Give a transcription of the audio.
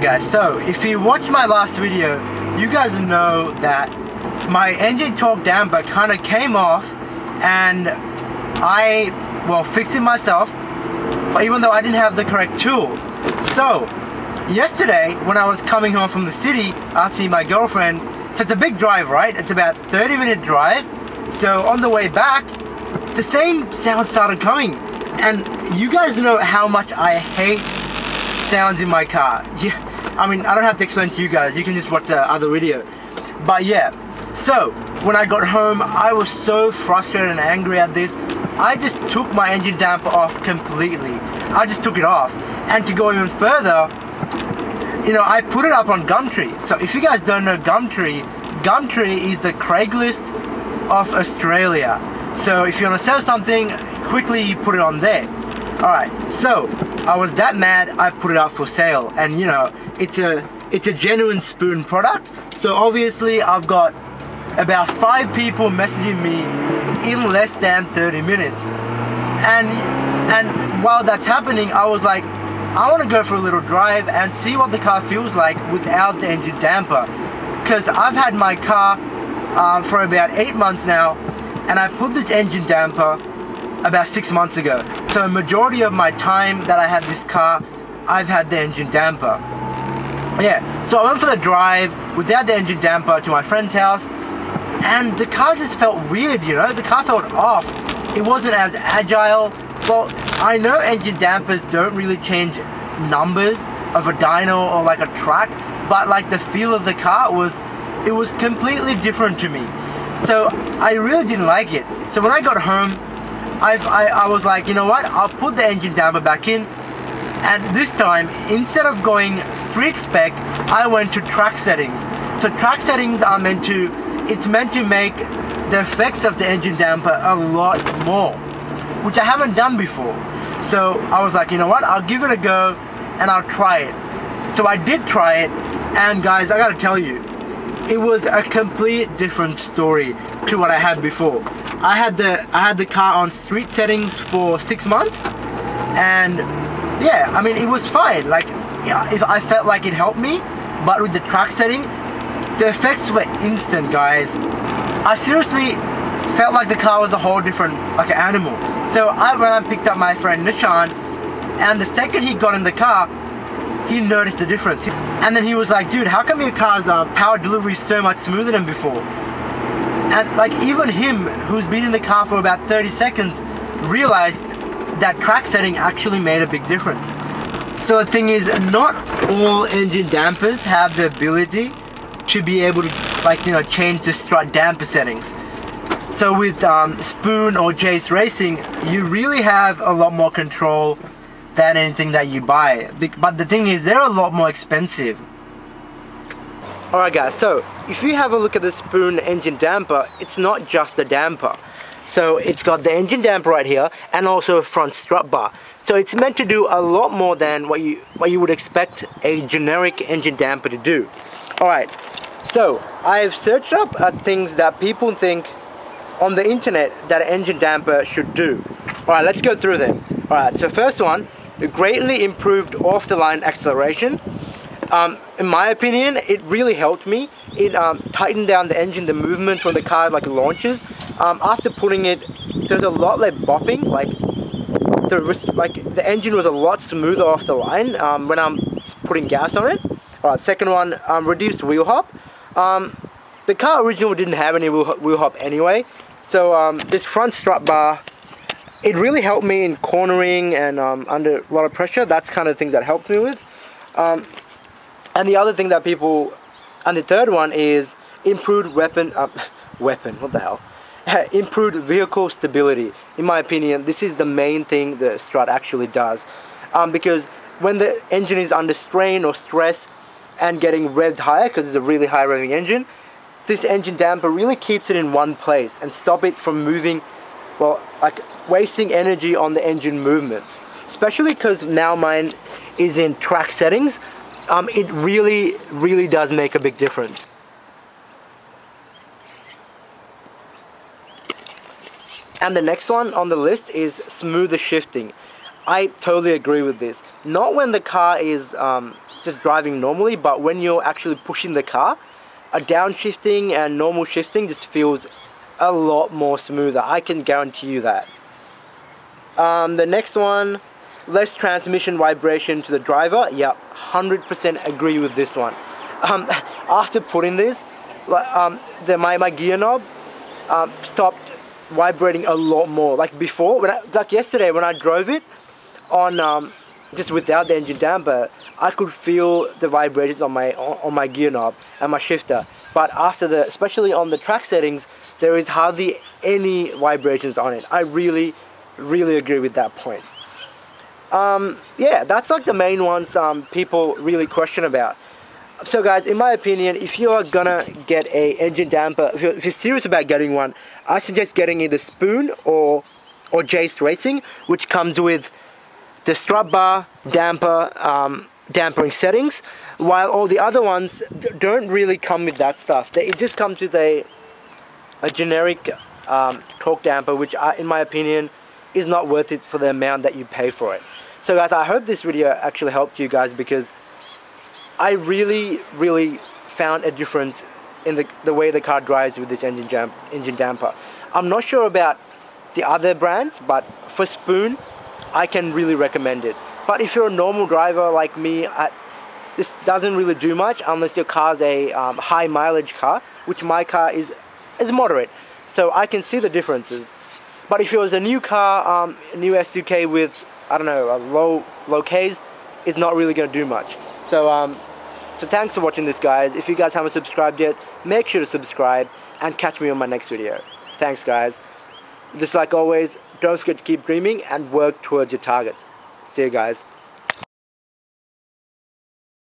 guys, so if you watched my last video, you guys know that my engine torque damper kind of came off, and I, well, fixed it myself, even though I didn't have the correct tool. So yesterday when I was coming home from the city after seeing my girlfriend, so it's a big drive, right? It's about 30-minute drive. So on the way back, the same sound started coming, and you guys know how much I hate sounds in my car. Yeah, I mean, I don't have to explain to you guys, you can just watch the other video. But yeah, so when I got home, I was so frustrated and angry at this. I just took my engine damper off completely. I just took it off. And to go even further, you know, I put it up on Gumtree. So if you guys don't know Gumtree, Gumtree is the Craigslist of Australia. So if you want to sell something, quickly you put it on there. Alright, so I was that mad, I put it up for sale. And you know, it's a genuine spoon product. So obviously I've got about 5 people messaging me in less than 30 minutes. And while that's happening, I was like, I want to go for a little drive and see what the car feels like without the engine damper. Because I've had my car for about 8 months now, and I put this engine damper about 6 months ago. So a majority of my time that I had this car, I've had the engine damper. Yeah, so I went for the drive without the engine damper to my friend's house, and the car just felt weird, you know, the car felt off. It wasn't as agile. Well, I know engine dampers don't really change numbers of a dyno or like a track, but like the feel of the car was completely different to me. So I really didn't like it. So when I got home, I was like, you know what, I'll put the engine damper back in. And this time, instead of going street spec, I went to track settings. So track settings are meant to make the effects of the engine damper a lot more, which I haven't done before. So I was like, you know what, I'll give it a go and I'll try it. So I did try it, and guys, I gotta tell you, it was a complete different story to what I had before. I had the car on street settings for 6 months, and yeah, I mean, it was fine. Like, yeah, if I felt like it helped me, but with the track setting, the effects were instant, guys. I seriously felt like the car was a whole different, like, an animal. So I went and picked up my friend Nishan, and the second he got in the car, he noticed the difference. And then he was like, dude, how come your car's power delivery is so much smoother than before? And like, even him, who's been in the car for about 30 seconds, realized that track setting actually made a big difference. So the thing is, not all engine dampers have the ability to be able to, like, you know, change the strut damper settings. So with Spoon or Jace Racing, you really have a lot more control than anything that you buy. But the thing is, they're a lot more expensive. Alright guys, so if you have a look at the Spoon engine damper, it's not just a damper. So it's got the engine damper right here, and also a front strut bar. So it's meant to do a lot more than what you would expect a generic engine damper to do. Alright, so I've searched up things that people think on the internet that an engine damper should do. Alright, let's go through them. Alright, so first one, the greatly improved off-the-line acceleration. In my opinion, it really helped me. It tightened down the engine, the movements when the car like launches. After putting it, there's a lot less bopping. Like the engine was a lot smoother off the line when I'm putting gas on it. Alright, second one, reduced wheel hop. The car originally didn't have any wheel hop anyway. So this front strut bar, it really helped me in cornering and under a lot of pressure. That's kind of the things that helped me with. And the other thing that and the third one is improved what the hell? Improved vehicle stability. In my opinion, this is the main thing the strut actually does. Because when the engine is under strain or stress and getting revved higher, because it's a really high revving engine, this engine damper really keeps it in one place and stop it from moving, well, like wasting energy on the engine movements. Especially because now mine is in track settings. It really does make a big difference. And the next one on the list is smoother shifting. I totally agree with this. Not when the car is just driving normally, but when you're actually pushing the car, a downshifting and normal shifting just feels a lot more smoother. I can guarantee you that. The next one, less transmission vibration to the driver. Yep, 100% agree with this one. After putting this, my gear knob stopped vibrating a lot more. Like before, like yesterday when I drove it on just without the engine damper, I could feel the vibrations on my gear knob and my shifter. But after especially on the track settings, there is hardly any vibrations on it. I really agree with that point. Yeah, that's like the main ones people really question about. So guys, in my opinion, if you are gonna get a engine damper, if you're serious about getting one, I suggest getting either Spoon or Jace Racing, which comes with the strut bar, damper, dampering settings, while all the other ones don't really come with that stuff. It just comes with a generic torque damper, which in my opinion is not worth it for the amount that you pay for it. So guys, I hope this video actually helped you guys, because I really found a difference in the way the car drives with this engine damper. I'm not sure about the other brands, but for Spoon, I can really recommend it. But if you're a normal driver like me, this doesn't really do much unless your car's a high mileage car, which my car is moderate. So I can see the differences. But if it was a new car, a new S2K with, I don't know, a low Ks, it's not really going to do much. So thanks for watching this, guys. If you guys haven't subscribed yet, make sure to subscribe and catch me on my next video. Thanks, guys. Just like always, don't forget to keep dreaming and work towards your targets. See you guys.